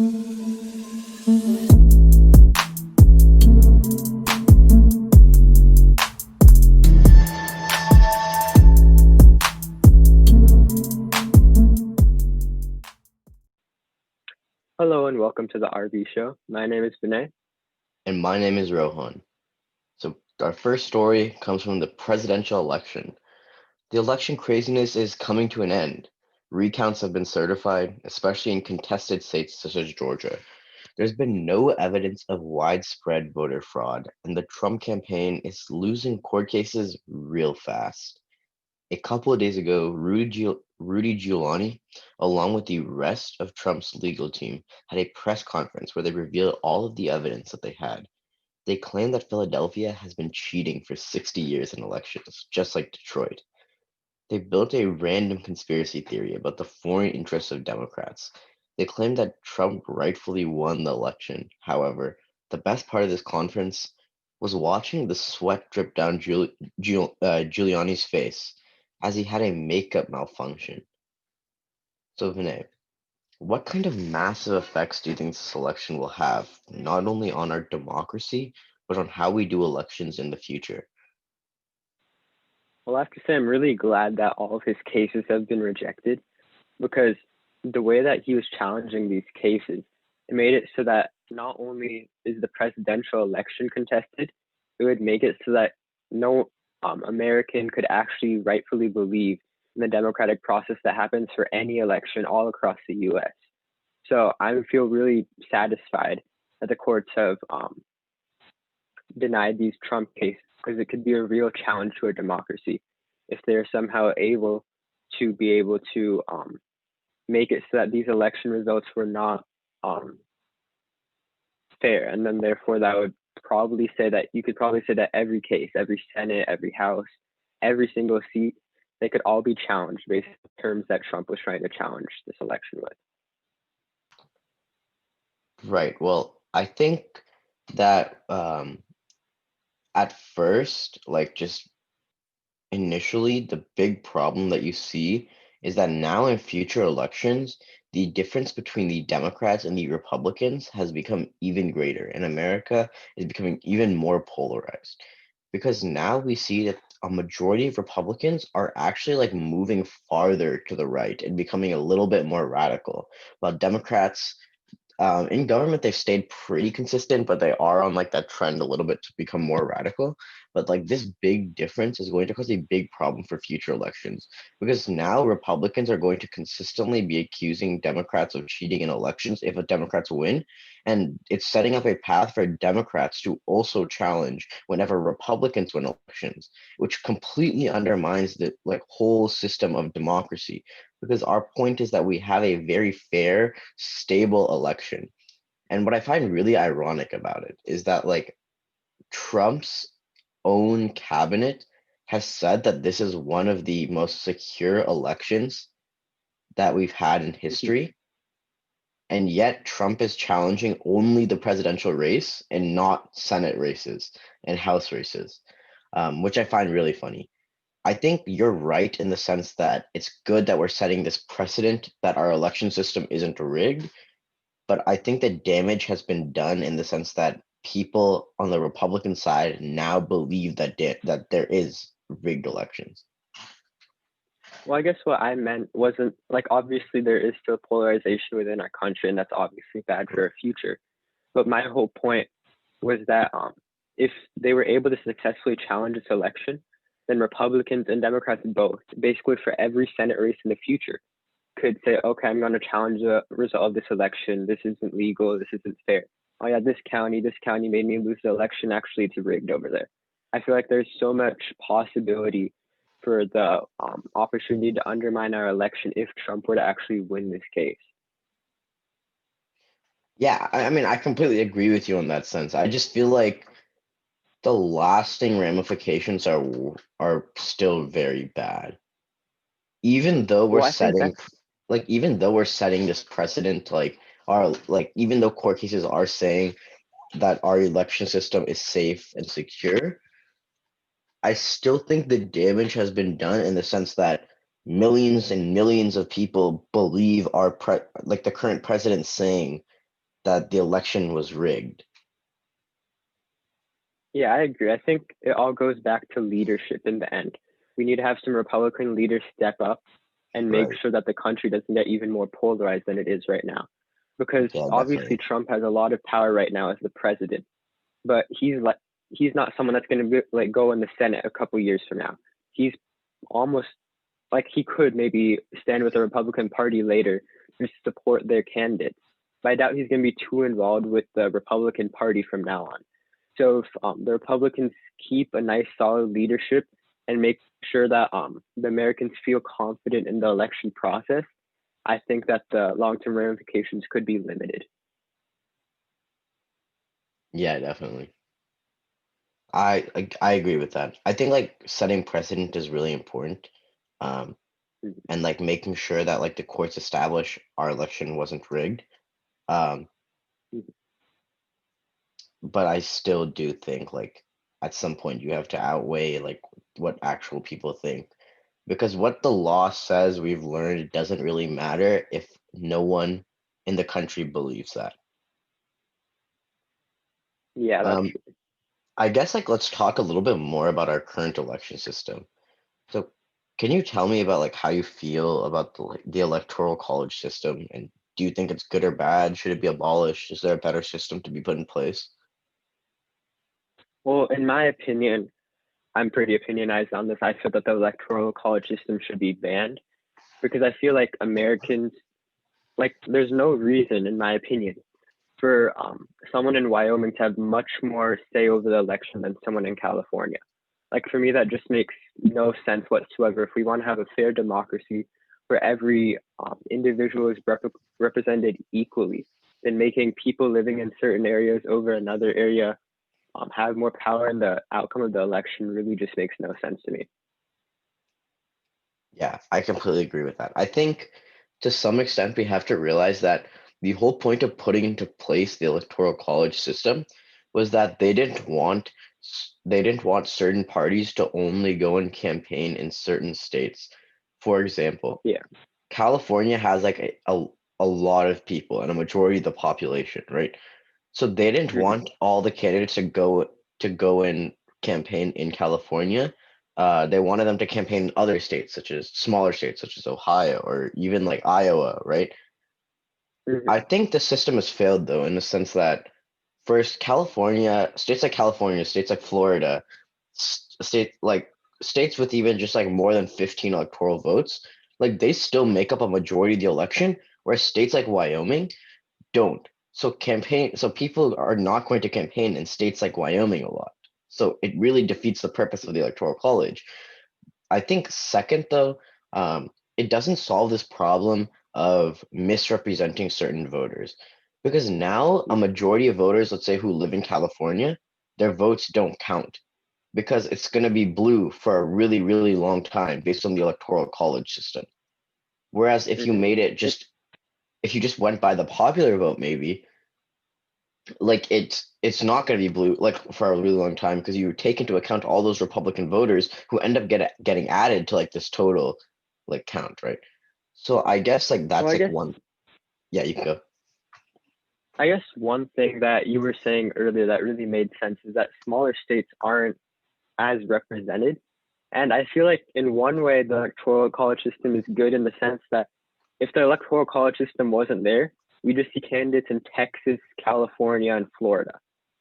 Hello and welcome to the RV show. My name is Vinay. And my name is Rohan. So, our first story comes from the presidential election. The election craziness is coming to an end. Recounts have been certified, especially in contested states such as Georgia. There's been no evidence of widespread voter fraud, and the Trump campaign is losing court cases real fast. A couple of days ago, Rudy Giuliani, along with the rest of Trump's legal team, had a press conference where they revealed all of the evidence that they had. They claim that Philadelphia has been cheating for 60 years in elections, just like Detroit. They built a random conspiracy theory about the foreign interests of Democrats. They claim that Trump rightfully won the election. However, the best part of this conference was watching the sweat drip down Giuliani's face as he had a makeup malfunction. So, Vinay, what kind of massive effects do you think this election will have, not only on our democracy, but on how we do elections in the future? Well, I have to say, I'm really glad that all of his cases have been rejected because the way that he was challenging these cases, it made it so that not only is the presidential election contested, it would make it so that no American could actually rightfully believe in the democratic process that happens for any election all across the US. So I feel really satisfied that the courts have denied these Trump cases because it could be a real challenge to our democracy if they're somehow able to make it so that these election results were not um, fair, and then therefore that would probably say that you could probably say that every case, every Senate, every House, every single seat, they could all be challenged based on the terms that Trump was trying to challenge this election with. Right. Well, I think that at first, like just initially, the big problem that you see is that now in future elections, the difference between the Democrats and the Republicans has become even greater, and America is becoming even more polarized. Because now we see that a majority of Republicans are actually like moving farther to the right and becoming a little bit more radical, while Democrats in government, they've stayed pretty consistent, but they are on like that trend a little bit to become more radical. But like this big difference is going to cause a big problem for future elections because now Republicans are going to consistently be accusing Democrats of cheating in elections if a Democrats win. And it's setting up a path for Democrats to also challenge whenever Republicans win elections, which completely undermines the like whole system of democracy because our point is that we have a very fair, stable election. And what I find really ironic about it is that like Trump's own cabinet has said that this is one of the most secure elections that we've had in Mhm. history. And yet Trump is challenging only the presidential race and not Senate races and House races, which I find really funny. I think you're right in the sense that it's good that we're setting this precedent that our election system isn't rigged, but I think the damage has been done in the sense that people on the Republican side now believe that that there is rigged elections. Well, I guess what I meant wasn't like obviously there is still polarization within our country, and that's obviously bad for our future. But my whole point was that if they were able to successfully challenge this election, then Republicans and Democrats both, basically for every Senate race in the future, could say, okay, I'm going to challenge the result of this election. This isn't legal. This isn't fair. Oh, yeah, this county made me lose the election. Actually, it's rigged over there. I feel like there's so much possibility for the opportunity to undermine our election if Trump were to actually win this case. Yeah, I mean, I completely agree with you in that sense. I just feel like the lasting ramifications are still very bad. Even though we're Well, I think setting that's even though we're setting this precedent, like our like even though court cases are saying that our election system is safe and secure, I still think the damage has been done in the sense that millions and millions of people believe like the current president saying that the election was rigged. Yeah, I agree. I think it all goes back to leadership in the end. We need to have some Republican leaders step up and make Right. sure that the country doesn't get even more polarized than it is right now. Because Yeah, obviously definitely. Trump has a lot of power right now as the president, but he's not someone that's going to like go in the Senate a couple years from now. He's almost like he could maybe stand with the Republican Party later to support their candidates. But I doubt he's going to be too involved with the Republican Party from now on. So if the Republicans keep a nice solid leadership and make sure that the Americans feel confident in the election process, I think that the long-term ramifications could be limited. Yeah, definitely. I agree with that. I think like setting precedent is really important. Um, and like making sure that like the courts establish our election wasn't rigged. Um, but I still do think like at some point you have to outweigh like what actual people think. Because what the law says we've learned it doesn't really matter if no one in the country believes that. Yeah, that's Um, I guess like let's talk a little bit more about our current election system. So, can you tell me about like how you feel about the electoral college system, and do you think it's good or bad? Should it be abolished? Is there a better system to be put in place? well, in my opinion, I'm pretty opinionized on this. I feel that the electoral college system should be banned because I feel like Americans, like, there's no reason, in my opinion, for someone in Wyoming to have much more say over the election than someone in California. Like, for me, that just makes no sense whatsoever. If we want to have a fair democracy where every individual is represented equally, then making people living in certain areas over another area have more power in the outcome of the election really just makes no sense to me. Yeah, I completely agree with that. I think to some extent we have to realize that the whole point of putting into place the electoral college system was that they didn't want certain parties to only go and campaign in certain states. For example, Yeah. California has like a lot of people and a majority of the population, right? So they didn't Mm-hmm. want all the candidates to go and campaign in California. They wanted them to campaign in other states, such as smaller states, such as Ohio or even like Iowa, right? I Mm-hmm. think the system has failed though, in the sense that first, California, states like Florida, states with even just like more than 15 electoral votes, like they still make up a majority of the election, whereas states like Wyoming don't. So people are not going to campaign in states like Wyoming a lot. So it really defeats the purpose of the electoral college. I think second though, it doesn't solve this problem of misrepresenting certain voters, because now a majority of voters, let's say who live in California, their votes don't count because it's going to be blue for a really, really long time based on the electoral college system. Whereas Mm-hmm. if you just went by the popular vote, maybe like it's not going to be blue like for a really long time because you take into account all those Republican voters who end up getting added to like this total like count, right? So I guess like Well, that's like one. Yeah, you can go. I guess one thing that you were saying earlier that really made sense is that smaller states aren't as represented. And I feel like in one way the electoral college system is good in the sense that if the electoral college system wasn't there, we just see candidates in Texas, California, and Florida.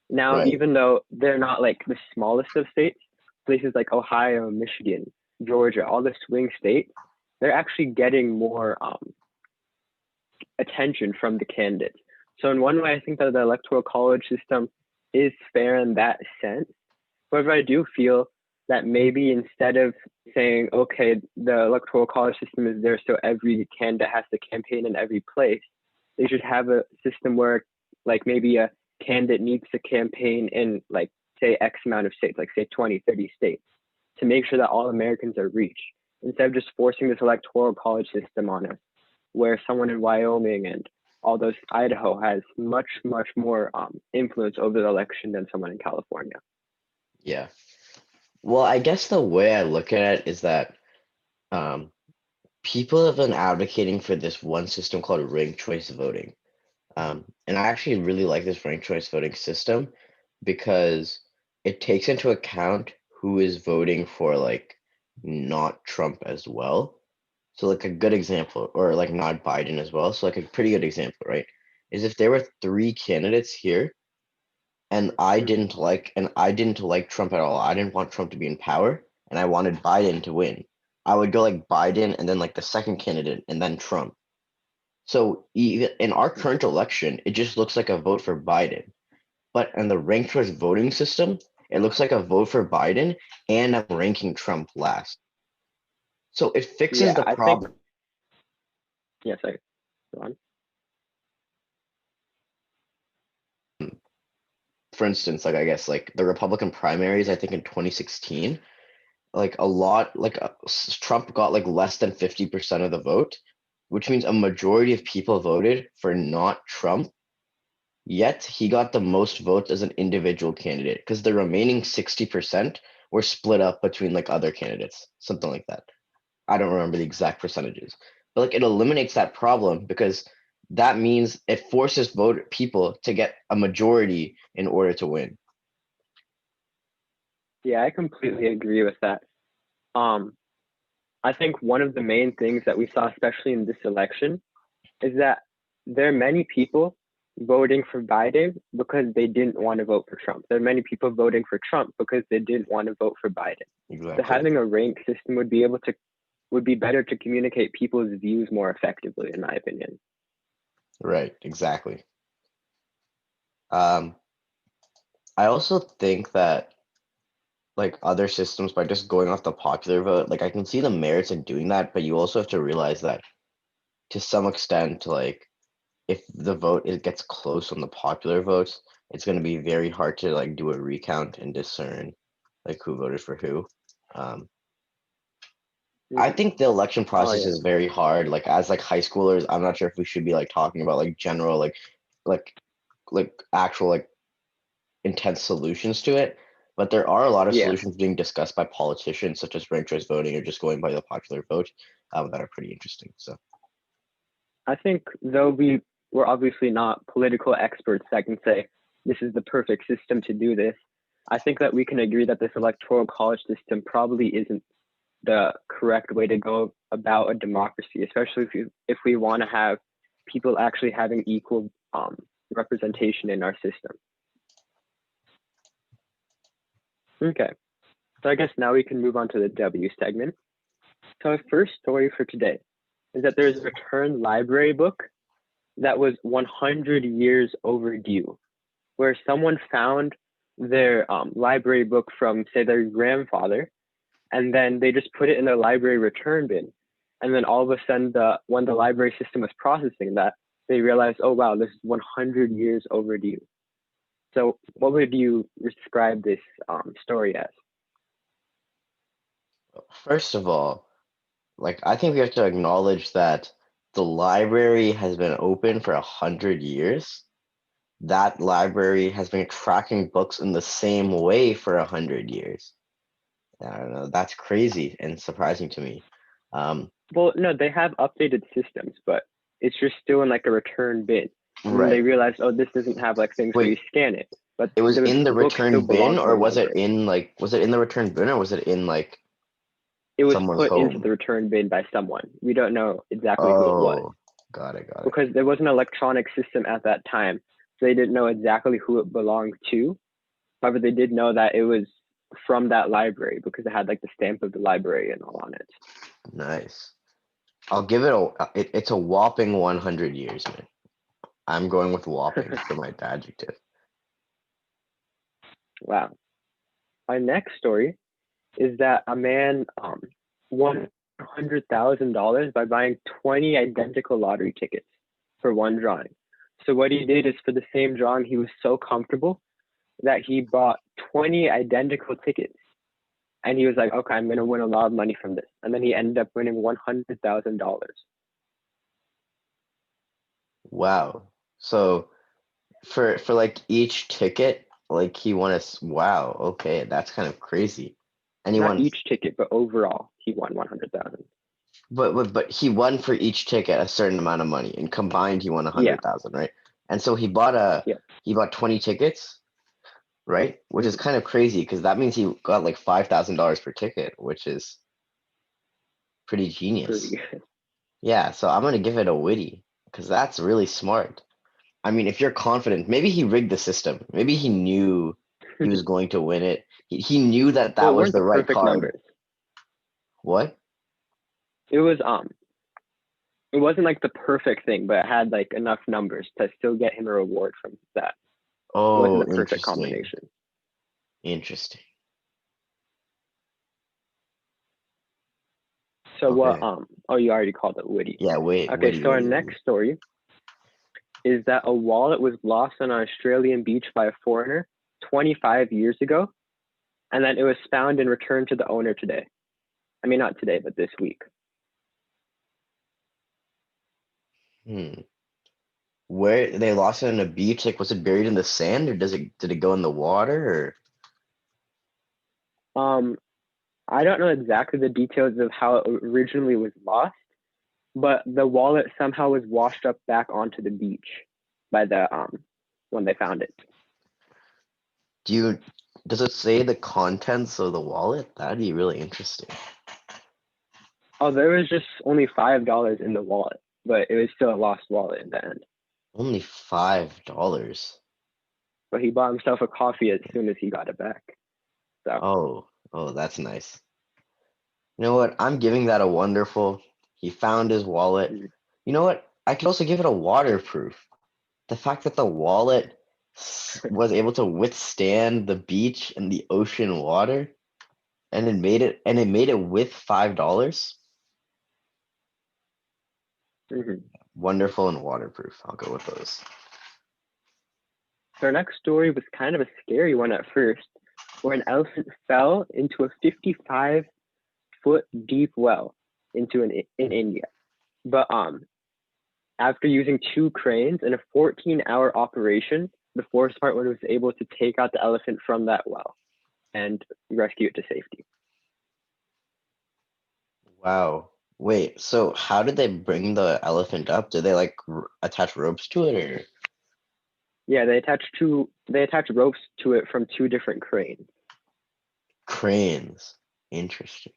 Now, Right. even though they're not like the smallest of states, places like Ohio, Michigan, Georgia, all the swing states, they're actually getting more attention from the candidates. So in one way, I think that the electoral college system is fair in that sense. However, I do feel that maybe instead of saying, okay, the electoral college system is there so every candidate has to campaign in every place, they should have a system where like maybe a candidate needs to campaign in like say X amount of states, like say 20, 30 states, to make sure that all Americans are reached instead of just forcing this electoral college system on us where someone in Wyoming and all those Idaho has much, much more influence over the election than someone in California. Yeah. Well, I guess the way I look at it is that um people have been advocating for this one system called ranked choice voting. And I actually really like this ranked choice voting system because it takes into account who is voting for like not Trump as well. So like a good example, or like not Biden as well. So like a pretty good example, right? Is if there were three candidates here and Mhm. I didn't like Trump at all. I didn't want Trump to be in power and I wanted Biden to win. I would go like Biden and then like the second candidate and then Trump. So even in our Mhm. current election, it just looks like a vote for Biden. But in the ranked choice voting system, it looks like a vote for Biden and I'm ranking Trump last. So it fixes Yeah, the I think problem. yes, I go on. For instance, like I guess like the Republican primaries, I think in 2016, like a lot, Trump got like less than 50% of the vote, which means a majority of people voted for not Trump. Yet he got the most votes as an individual candidate because the remaining 60% were split up between like other candidates, something like that. I don't remember the exact percentages, but like it eliminates that problem because that means it forces vote people to get a majority in order to win. Yeah, I completely agree with that. Um, I think one of the main things that we saw, especially in this election, is that there are many people voting for Biden because they didn't want to vote for Trump. There are many people voting for Trump because they didn't want to vote for Biden. So Exactly. having a ranked system would be better to communicate people's views more effectively, in my opinion. Right. Exactly. Um, I also think that like other systems by just going off the popular vote, like I can see the merits in doing that, but you also have to realize that to some extent, like if the vote it gets close on the popular votes, it's going to be very hard to like do a recount and discern like who voted for who. Um, I Mm-hmm. think the election Oh process yeah, is very hard. Like as like high schoolers, I'm not sure if we should be like talking about like general like actual like intense solutions to it. But there are a lot of yeah. solutions being discussed by politicians, such as ranked choice voting or just going by the popular vote, that are pretty interesting. So, I think though we're obviously not political experts that can say this is the perfect system to do this. I think that we can agree that this electoral college system probably isn't the correct way to go about a democracy, especially if we want to have people actually having equal representation in our system. Okay, so I guess now we can move on to the W segment. So our first story for today is that there's a returned library book that was 100 years overdue, where someone found their library book from, say, their grandfather, and then they just put it in their library return bin. And then all of a sudden, when the library system was processing that, they realized, oh, wow, this is 100 years overdue. So, what would you describe this story as? first of all, like I think we have to acknowledge that the library has been open for 100 years. That library has been tracking books in the same way for 100 years. I don't know. That's crazy and surprising to me. Um, Well, no, they have updated systems, but it's just still in like a return bin. And then they right. realized, oh, this doesn't have like things where you Wait, scan it, but it was in the the book still return bin, belongs to or the was it library. in like was it in the return bin, or was it in like It was someone's put into home? the return bin by someone. We don't know exactly who it was Oh, got it, got it. because there was an electronic system at that time. So they didn't know exactly who it belonged to. However, they did know that it was from that library because it had like the stamp of the library and all on it. Nice. I'll give it it's a whopping 100 years, man. I'm going with whopping for my adjective. Wow. Our next story is that a man won $100,000 by buying 20 identical lottery tickets for one drawing. So what he did is for the same drawing, he was so comfortable that he bought 20 identical tickets. And he was like, okay, I'm going to win a lot of money from this. And then he ended up winning $100,000. Wow. So for like each ticket, like he won wow, okay, that's kind of crazy. And he Not won each ticket, but overall, he won 100,000. but he won for each ticket a certain amount of money and combined he won a Yeah. hundred thousand, right? And so Yeah. he bought 20 tickets, right? Which is Mhm. kind of crazy because that means he got like $5,000 per ticket, which is pretty Pretty genius. good. Yeah, so I'm gonna give it a witty because that's really smart. I mean, if you're confident, maybe he rigged the system. Maybe he knew he was going to win it. He knew that Well, that it was weren't the the right perfect card. numbers. What? It was it wasn't like the perfect thing, but it had like enough numbers to still get him a reward from that. It wasn't Oh, the perfect interesting. combination. Interesting. So what Okay. oh, you already called it witty. Yeah, wait, Okay, witty, so our witty, witty. next story is that a wallet was lost on an Australian beach by a foreigner 25 years ago, and then it was found and returned to the owner today. I mean, not today, but this week. Hmm. Where they lost it on a beach, like was it buried in the sand or did it go in the water Um, I don't know exactly the details of how it originally was lost, but the wallet somehow was washed up back onto the beach by the when they found it. do you does it say the contents of the wallet? That'd be really interesting. Oh, there was just only $5 in the wallet, but it was still a lost wallet in the end. Only $5. But he bought himself a coffee as soon as he got it back. So Oh, oh, that's nice. You know what? I'm giving that a wonderful. He found his wallet. mm, You know what? I could also give it a waterproof. The fact that the wallet was able to withstand the beach and the ocean water, and it made it with $5. mhm. Wonderful and waterproof. I'll go with those. So our next story was kind of a scary one at first, where an elephant fell into a 55-foot deep well in India. But after using two cranes in a 14-hour operation, the forest department was able to take out the elephant from that well and rescue it to safety. Wow. Wait, so how did they bring the elephant up? Did they like attach ropes to it or Yeah, they attached ropes to it from two different cranes. cranes? Interesting.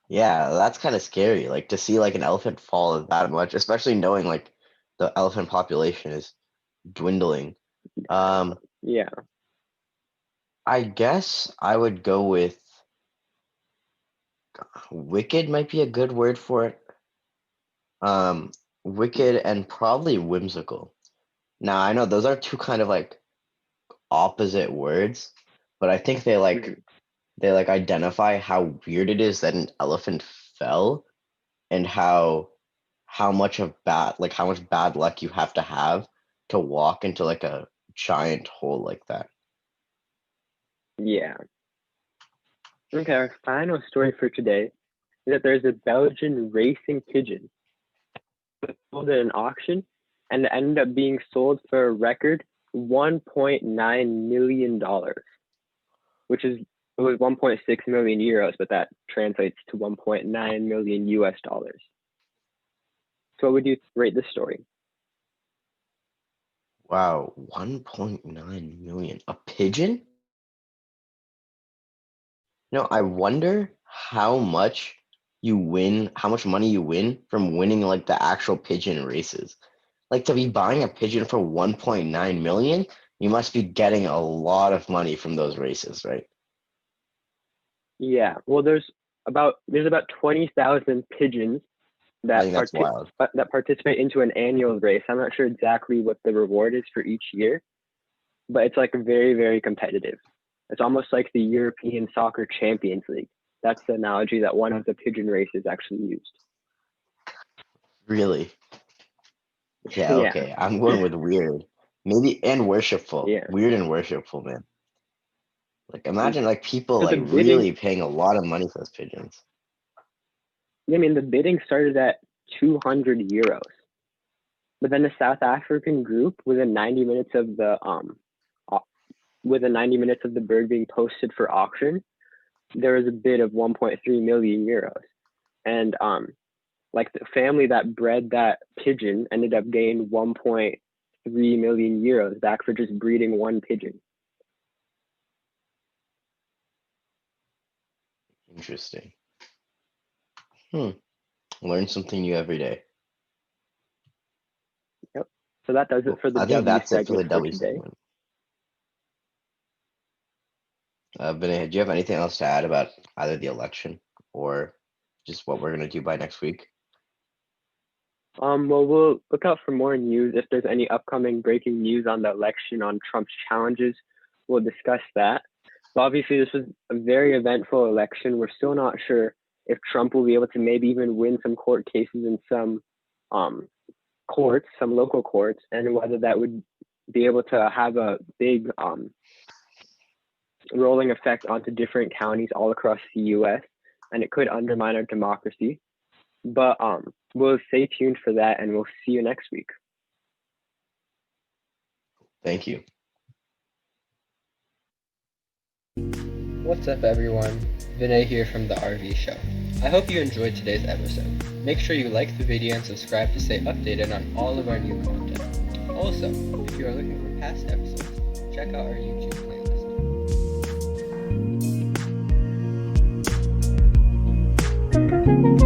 Yeah, that's kind of scary. Like to see like an elephant fall that much, especially knowing like the elephant population is dwindling. Um, Yeah. I guess I would go with wicked might be a good word for it. Um, wicked and probably whimsical. Now I know those are two kind of like opposite words, but I think Mhm. they like identify how weird it is that an elephant fell and how much bad luck you have to walk into like a giant hole like that. Yeah. Okay, our final story for today is that there's a Belgian racing pigeon sold at an auction and it ended up being sold for a record $1.9 million, which is it was 1.6 million euros, but that translates to 1.9 million US dollars. So what would you rate this story? Wow, 1.9 million. A pigeon? I wonder how much money you win from winning like the actual pigeon races. Like to be buying a pigeon for 1.9 million, you must be getting a lot of money from those races, right? Yeah, well, there's about 20,000 pigeons I that think that's wild. participate into an annual race. I'm not sure exactly what the reward is for each year, but it's like very, very competitive. It's almost like the European Soccer Champions League. That's the analogy that one of the pigeon races actually used. Really? Yeah, Yeah, okay. I'm going with weird. Maybe and worshipful. yeah. Weird and worshipful, man. Like imagine like people So like the bidding, really paying a lot of money for those pigeons. I mean, the bidding started at 200 euros, but then the South African group within 90 minutes of the bird being posted for auction, there was a bid of 1.3 million euros, and like the family that bred that pigeon ended up getting 3 million euros back for just breeding one pigeon. Interesting. Learn something new every day. Yep. So that does it for the I think W that's it for the segment for W today. segment. Vinay, do you have anything else to add about either the election or just what we're gonna do by next week? Well, we'll look out for more news. If there's any upcoming breaking news on the election, on Trump's challenges, we'll discuss that. But obviously, this was a very eventful election. We're still not sure if Trump will be able to maybe even win some court cases in some courts, some local courts, and whether that would be able to have a big rolling effect onto different counties all across the U.S. and it could undermine our democracy. But we'll stay tuned for that, and we'll see you next week. Thank you. What's up, everyone? Vinay here from The RV Show. I hope you enjoyed today's episode. Make sure you like the video and subscribe to stay updated on all of our new content. Also, if you are looking for past episodes, check out our YouTube playlist.